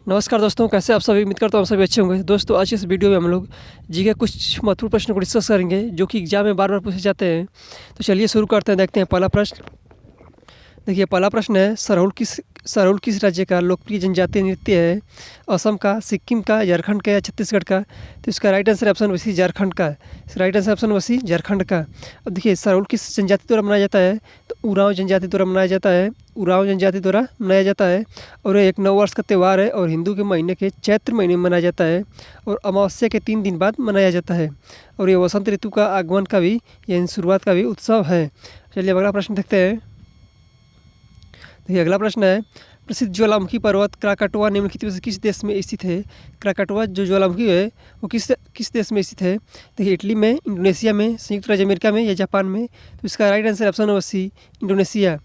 नमस्कार दोस्तों, कैसे आप सभी? उम्मीद करता हूँ आप सभी अच्छे होंगे। दोस्तों, आज की इस वीडियो में हम लोग जी के कुछ महत्वपूर्ण प्रश्नों को डिस्कस करेंगे जो कि एग्जाम में बार-बार पूछे जाते हैं। तो चलिए शुरू करते हैं, देखते हैं पहला प्रश्न। देखिए पहला प्रश्न है, सरहुल किस राज्य का लोकप्रिय जनजातीय नृत्य है? असम का, सिक्किम का, झारखंड का या छत्तीसगढ़ का? तो इसका right answer option C Jharkhand का है। इसका right answer option C Jharkhand का। अब देखिए सरहुल किस जनजाति द्वारा मनाया जाता है? तो उरांव जनजाति द्वारा मनाया जाता है। उरांव जनजाति द्वारा मनाया जाता है और ये एक नववर्ष का त्यौहार है और हिंदू के महीने के चैत्र महीने में मनाया जाता है और अमावस्या के 3 दिन बाद मनाया जाता है और ये वसंत ऋतु का आगमन का भी यानी शुरुआत का भी उत्सव है। चलिए अगला प्रश्न देखते हैं। देखिए अगला प्रश्न है, प्रसिद्ध ज्वालामुखी पर्वत क्राकाटोआ निम्नलिखित में से किस देश में स्थित है? क्राकाटोआ जो ज्वालामुखी है वो किस देश में स्थित है? देखिए इटली में, इंडोनेशिया में, संयुक्त राज्य अमेरिका में या जापान में? तो इसका right answer option number C Indonesia.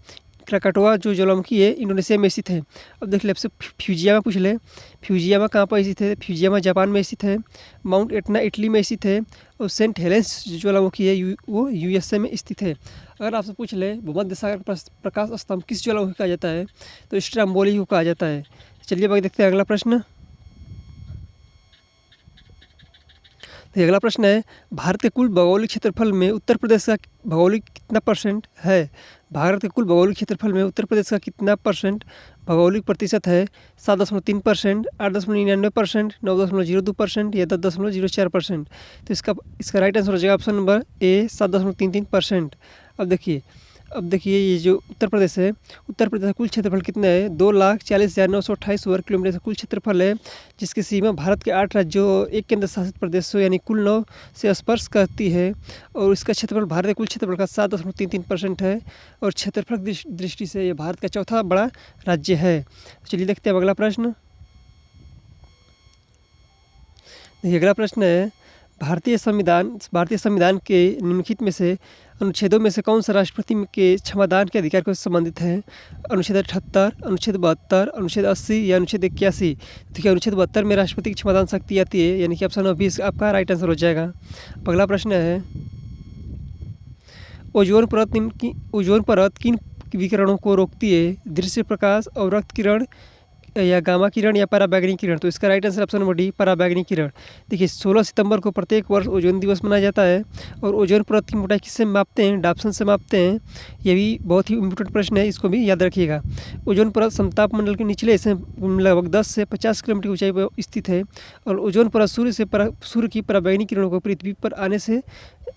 Krakatoa जो ज्वालामुखी है इंडोनेशिया में स्थित है। अब देख ले आपसे फ्यूजियामा पूछ ले, फ्यूजियामा कहाँ पर स्थित है? फ्यूजियामा जापान में स्थित है। माउंट एटना इटली में स्थित है और सेंट हेलेंस जो ज्वालामुखी है वो यूएसए में स्थित है। अगर आपसे पूछ ले भूमध्य सागर प्रकाश स्तंभ किस ज्वालामुखी कहा जाता है? तो स्ट्रोम्बोली को कहा जाता है। चलिए बाकी देखते हैं अगला प्रश्न। तो अगला प्रश्न है, भारत के कुल भौगोलिक क्षेत्रफल में उत्तर प्रदेश का भौगोलिक कितना परसेंट है? भारत के कुल भौगोलिक क्षेत्रफल में उत्तर प्रदेश का कितना परसेंट भौगोलिक प्रतिशत है? 7.3%, 8.99%, 9.02% या 10.04%? तो इसका राइट आंसर हो जाएगा ऑप्शन नंबर ए 7.33%। अब देखिए ये जो उत्तर प्रदेश है, उत्तर प्रदेश का कुल क्षेत्रफल कितना है? 2,40,928 वर्ग किलोमीटर का कुल क्षेत्रफल है, जिसकी सीमा भारत के 8 राज्यों और 1 केंद्र शासित प्रदेशों यानी कुल 9 से स्पर्श करती है और इसका क्षेत्रफल भारत के कुल क्षेत्रफल का 7.33% है और क्षेत्रफल की दृष्टि से ये भारत का चौथा बड़ा राज्य है। चलिए देखते हैं अगला प्रश्न। देखिए अगला प्रश्न है, भारतीय संविधान के निम्नलिखित में से अनुच्छेदों में से कौन सा राष्ट्रपति के क्षमादान के अधिकार को संबंधित है? अनुच्छेद 78, अनुच्छेद 72, अनुच्छेद 80 या अनुच्छेद 81? देखिए अनुच्छेद 72 में राष्ट्रपति की क्षमादान शक्ति आती है, यानी कि ऑप्शन नंबर 20 आपका राइट आंसर हो जाएगा। अगला प्रश्न है, ओजोन परत किन विकिरणों को रोकती है? दृश्य प्रकाश, अवरक्त किरण या गामा किरण या पराबैंगनी किरण? तो इसका right answer option number D पराबैंगनी किरण। देखिए 16 सितंबर को प्रत्येक वर्ष ओजोन दिवस मनाया जाता है और ओजोन परत की मोटाई किससे मापते हैं? डाप्सन से मापते हैं। ये भी बहुत ही इम्पोर्टेंट प्रश्न है, इसको भी याद रखिएगा। ओजोन परत समताप मंडल के निचले हिस्से लगभग 10 से 50 किलोमीटर की ऊंचाई पर स्थित है और ओजोन परत सूर्य की पराबैंगनी किरणों को पृथ्वी पर आने से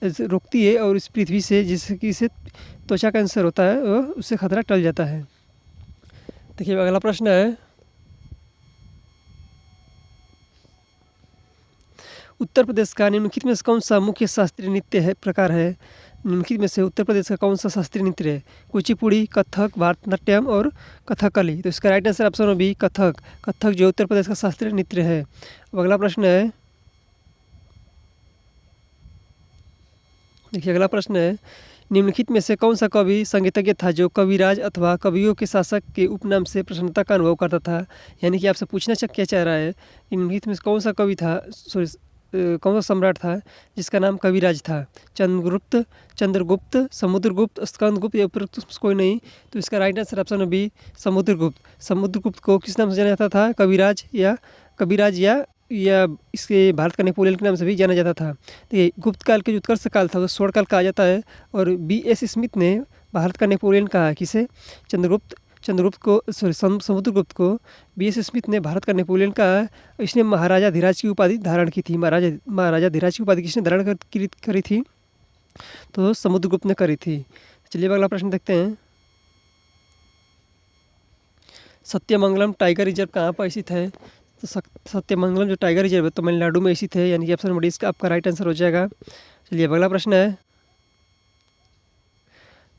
रोकती है और इस पृथ्वी से जिससे कि इसे त्वचा कैंसर होता है और उससे खतरा टल जाता है। देखिए अगला प्रश्न है, उत्तर प्रदेश का निम्नलिखित में से कौन सा मुख्य शास्त्रीय नृत्य है प्रकार है? निम्नलिखित में से उत्तर प्रदेश का कौन सा शास्त्रीय नृत्य है? कुचिपुड़ी, कथक, भरतनाट्यम और कथकली? तो इसका right answer option B Kathak जो उत्तर प्रदेश का शास्त्रीय नृत्य है। अब अगला प्रश्न है, देखिए अगला प्रश्न है, निम्नलिखित में से कौन सा कवि संगीतज्ञ था जो कविराज अथवा कवियों के शासक के उपनाम से प्रसन्नता का अनुभव करता था? यानी कि आपसे पूछना क्या चाह रहा है, निम्नलिखित में से कौन सा कवि था, कौन सा सम्राट था जिसका नाम कविराज था? चंद्रगुप्त, समुद्रगुप्त, स्कंदगुप्त या उपरोक्त कोई नहीं? तो इसका राइट आंसर ऑप्शन है बी समुद्रगुप्त को किस नाम से जाना जाता था? कविराज या इसके भारत का नेपोलियन के नाम से भी जाना जाता था। देखिए गुप्त काल के जो उत्कर्ष काल था वो स्वर्ण काल कहा जाता है और B.S. स्मिथ ने भारत का नेपोलियन कहा है किसे? समुद्रगुप्त को B.S. स्मिथ ने भारत का नेपोलियन कहा है। इसने महाराजा धीराज की उपाधि धारण की थी। महाराजा धीराज की उपाधि किसने धारण करी थी? तो समुद्रगुप्त ने करी थी। चलिए अगला प्रश्न देखते हैं, सत्यमंगलम टाइगर रिजर्व कहाँ पर स्थित है? तो सत्यमंगलम जो टाइगर रिजर्व है तमिलनाडु में स्थित है, यानी कि ऑप्शन नंबर डी इसका आपका राइट आंसर हो जाएगा। चलिए अगला प्रश्न है,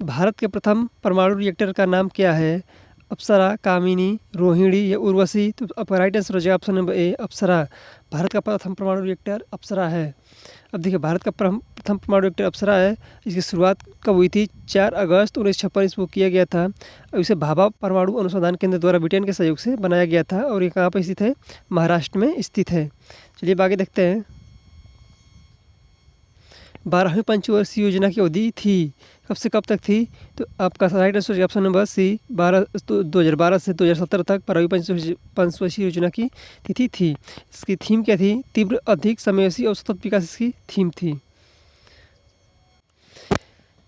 भारत के प्रथम परमाणु रिएक्टर का नाम क्या है? अप्सरा, कामिनी, रोहिणी या उर्वशी? तो आपका राइट आंसर हो जाएगा ऑप्शन नंबर ए अप्सरा। भारत का प्रथम परमाणु रिएक्टर अप्सरा है। अब देखिए भारत का प्रथम परमाणु रिएक्टर अप्सरा है। इसकी शुरुआत कब हुई थी? 4 अगस्त 1956 ईस्वी को किया गया था और इसे भाभा परमाणु अनुसंधान केंद्र द्वारा ब्रिटेन के सहयोग से बनाया गया था और ये कहाँ पर स्थित है? महाराष्ट्र में स्थित है। चलिए आगे देखते हैं, 12वीं पंचवर्षीय योजना की अवधि थी कब से कब तक थी? तो आपका right answer option number C 2012 से 2017 तक 12वीं पंचवर्षीय योजना की तिथि थी। इसकी थीम क्या थी? तीव्र अधिक समावेशी और सतत विकास इसकी थीम थी।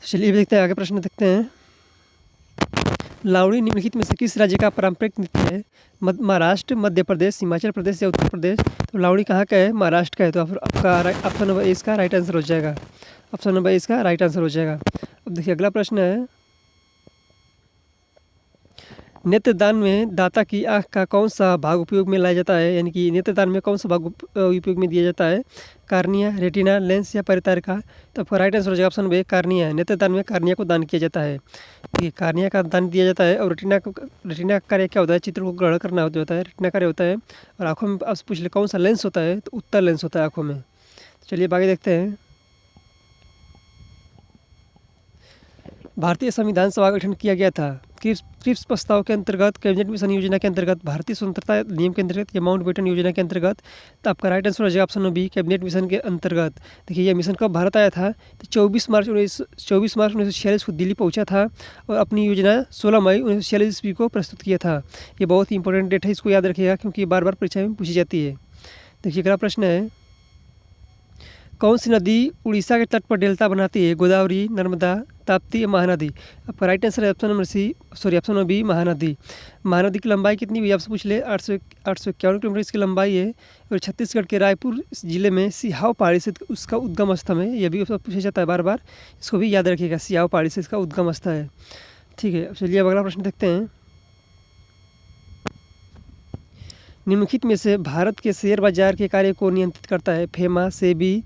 चलिए देखते हैं, आगे प्रश्न देखते हैं। लावणी निम्नलिखित में से किस राज्य का पारंपरिक नृत्य है? महाराष्ट्र, मध्य प्रदेश, हिमाचल प्रदेश या उत्तर प्रदेश? तो लावणी कहाँ का है? महाराष्ट्र का है। तो आपका ऑप्शन नंबर ए इसका राइट आंसर हो जाएगा। ऑप्शन नंबर ए इसका राइट आंसर हो जाएगा। अब देखिए अगला प्रश्न है, नेत्रदान में दाता की आँख का कौन सा भाग उपयोग में लाया जाता है? यानी कि नेत्रदान में कौन सा भाग उपयोग में दिया जाता है? कार्निया, रेटिना, लेंस या परितारिका? तो आपका राइट आंसर हो जाएगा ऑप्शन नंबर ए कार्निया। नेत्रदान में कार्निया को दान किया जाता है। देखिए कार्निया का दान दिया जाता है। और रेटिना का कार्य क्या होता है? चित्र को ग्रहण करना होता है, रेटिना कार्य होता है। और आँखों में आपसे पूछ ले कौन सा लेंस होता है? तो उत्तल लेंस होता है आँखों में। चलिए आगे देखते हैं। भारतीय संविधान सभा का गठन किया गया था क्रिप्स प्रस्ताव के अंतर्गत, कैबिनेट मिशन योजना के अंतर्गत, भारतीय स्वतंत्रता नियम के अंतर्गत या माउंटबेटन योजना के अंतर्गत? तो आपका राइट आंसर हो जाएगा ऑप्शन बी कैबिनेट मिशन के अंतर्गत। देखिए यह मिशन कब भारत आया था? तो 24 मार्च 1946 को दिल्ली पहुंचा था और अपनी योजना 16 मई 1946 ईस्वी को प्रस्तुत किया था। ये बहुत ही इंपॉर्टेंट डेट है, इसको याद रखिएगा क्योंकि बार बार परीक्षा में पूछी जाती है। देखिए अगला प्रश्न है, कौन सी नदी उड़ीसा के तट पर डेल्टा बनाती है? गोदावरी, नर्मदा, ताप्ती या महानदी? आपका राइट आंसर है option number B Mahanadi. Mahanadi की लंबाई कितनी हुई आपसे पूछ ले? 851 किलोमीटर इसकी लंबाई है। और छत्तीसगढ़ के रायपुर जिले में सिहाव पहाड़ी से उसका उद्गम स्थल है। यह भी पूछा जाता है बार बार, इसको भी याद रखिएगा, सिहाव पहाड़ी से इसका उद्गम स्थल है। ठीक है, चलिए अब अगला प्रश्न देखते हैं। निम्नलिखित में से भारत के शेयर बाजार के कार्य को नियंत्रित करता है? फेमा, सेबी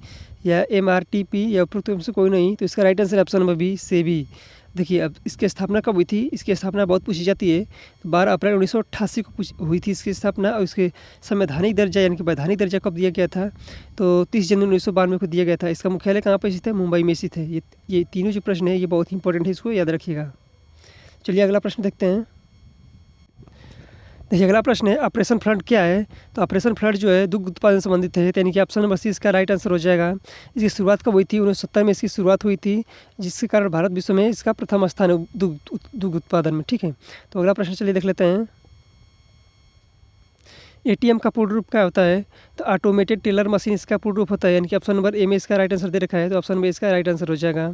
या MRTP या उपरोक्त में से कोई नहीं? तो इसका right answer option number B SEBI. देखिए अब इसकी स्थापना कब हुई थी? इसकी स्थापना बहुत पूछी जाती है। 12 अप्रैल 1988 को हुई थी इसकी स्थापना। और इसके संवैधानिक दर्जा यानी कि वैधानिक दर्जा कब दिया गया था? तो 30 जनवरी 1992 को दिया गया था। इसका मुख्यालय कहाँ पर स्थित है? मुंबई में स्थित है। ये तीनों जो प्रश्न है ये बहुत इंपॉर्टेंट है, इसको याद रखिएगा। चलिए अगला प्रश्न देखते हैं। देखिए अगला प्रश्न है, ऑपरेशन फ्लड क्या है? तो ऑपरेशन फ्लड जो है दुग्ध उत्पादन से संबंधित है, यानी कि ऑप्शन नंबर सी इसका राइट आंसर हो जाएगा। इसकी शुरुआत कब हुई थी? 1970 में इसकी शुरुआत हुई थी, जिसके कारण भारत विश्व में इसका प्रथम स्थान है दुग्ध उत्पादन में। ठीक है, तो अगला प्रश्न चलिए देख लेते हैं। ATM का पूर्ण रूप क्या होता है? तो ऑटोमेटेड टेलर मशीन इसका पूर्ण रूप होता है, यानी कि ऑप्शन नंबर ए में इसका राइट आंसर दे रखा है। तो ऑप्शन नंबर इसका राइट आंसर हो जाएगा।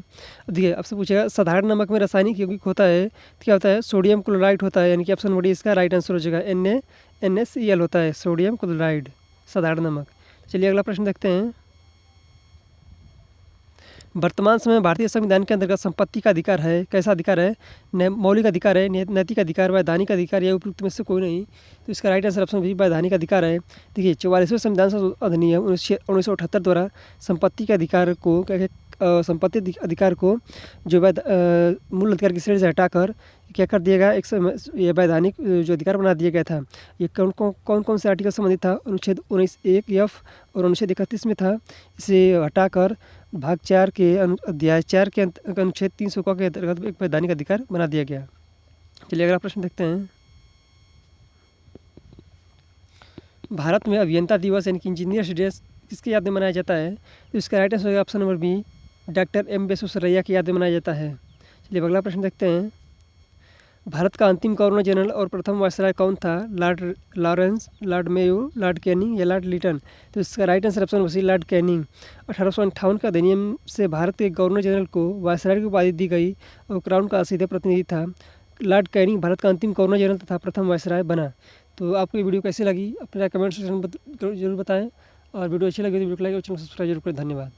देखिए आपसे पूछेगा साधारण नमक में रासायनिक यौगिक होता है तो क्या होता है? सोडियम क्लोराइड होता है, यानी कि ऑप्शन नंबर डी इसका राइट आंसर हो जाएगा। NaNaCl होता है सोडियम क्लोराइड, साधारण नमक। चलिए अगला प्रश्न देखते हैं। वर्तमान समय में भारतीय संविधान के अंतर्गत संपत्ति का अधिकार है, कैसा अधिकार है? मौलिक अधिकार है, नैतिक अधिकार, वैधानिक अधिकार या उपयुक्त में से कोई नहीं? तो इसका राइट आंसर ऑप्शन बी वैधानिक अधिकार है। देखिए 44वें संविधान अधिनियम 1978 द्वारा संपत्ति के अधिकार को संपत्ति अधिकार को जो मूल अधिकार की श्रेणी से हटाकर क्या कर दिया गया? ये वैधानिक जो अधिकार बना दिया गया था। ये कौन से आर्टिकल संबंधित था? अनुच्छेद 19(1)(f) और अनुच्छेद 31 में था। इसे हटाकर भाग 4 के अध्याय 4 के अनुच्छेद 300 के अंतर्गत एक वैधानिक अधिकार बना दिया गया। चलिए अगला प्रश्न देखते हैं। भारत में अभियंता दिवस यानी कि इंजीनियर्स डे किसकी याद में मनाया जाता है? तो इसका right answer option number B doctor M Visvesvaraya की याद में मनाया जाता है। चलिए अगला प्रश्न देखते हैं। भारत का अंतिम गवर्नर जनरल और प्रथम वायसराय कौन था? Lord Lawrence, Lord Mayo, Lord Canning या लॉर्ड लिटन? तो इसका right answer option number C Lord Canning. 1858 का अधिनियम से भारत के गवर्नर जनरल को वायसराय की उपाधि दी गई और क्राउन का सीधे प्रतिनिधि था। लॉर्ड कैनिंग भारत का अंतिम गवर्नर जनरल तथा प्रथम वायसराय बना। तो आपको ये वीडियो कैसी लगी अपना कमेंट सेक्शन में जरूर बताएं, और वीडियो अच्छी लगी तो वीडियो को लाइक और चैनल सब्सक्राइब जरूर करें। धन्यवाद।